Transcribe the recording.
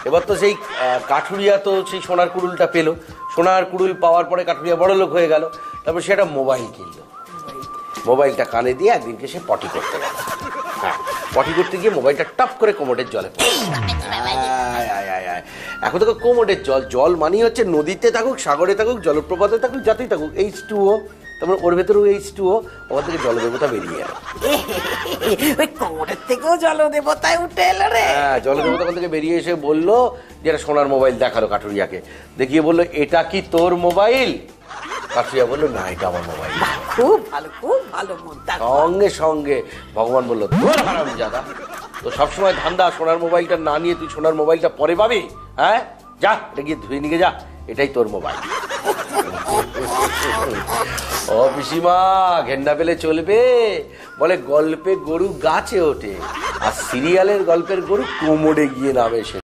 এবার তো সেই কাঠুরিয়া তো সেই সোনার কুড়ুলটা পেলো, সোনার কুড়ুল পাওয়ার পরে কাঠুরিয়া বড় লোক হয়ে গেল, তারপর সে একটা মোবাইল কিনলো। মোবাইলটা কানে দিয়ে একদিনকে সে পটি করতে গেল। হ্যাঁ, পটি করতে গিয়ে মোবাইলটা টপ করে কোমোডের জলে পড়ে। এখন তো কোমোডের জল মানে হচ্ছে নদীতে থাকুক, সাগরে থাকুক, জলপ্রপাতে থাকুক, যাতেই থাকুক, H2O, তারপর ওর ভেতরেও H2O, ওখান থেকে জলদেবতা বেরিয়ে গেল। ওই কোমরের থেকেও জলদেবতায় উঠে এলো রে। হ্যাঁ, জলদেবতা ওখান থেকে বেরিয়ে এসে বললো যে একটা সোনার মোবাইল দেখালো কাঠুরিয়াকে, দেখিয়ে বললো এটা কি তোর মোবাইল? কাঠুরিয়া বললো না, এটা আমার মোবাইল। খুব ভালো মুদ্রা। সঙ্গে সঙ্গে ভগবান বললো তোর হারামজাদা, তো সবসময় ধান্দা সোনার মোবাইলটা না নিয়ে তুই সোনার মোবাইলটা পরে পাবি। হ্যাঁ, যা এটা গিয়ে ধুয়ে নিয়ে যা, এটাই তোর মোবাইল। ও পিসিমা, ঘেন্না পেলে চলবে? বলে গল্পে গরু গাছে ওঠে, আর সিরিয়ালের গল্পের গরু কোমরে গিয়ে নামে।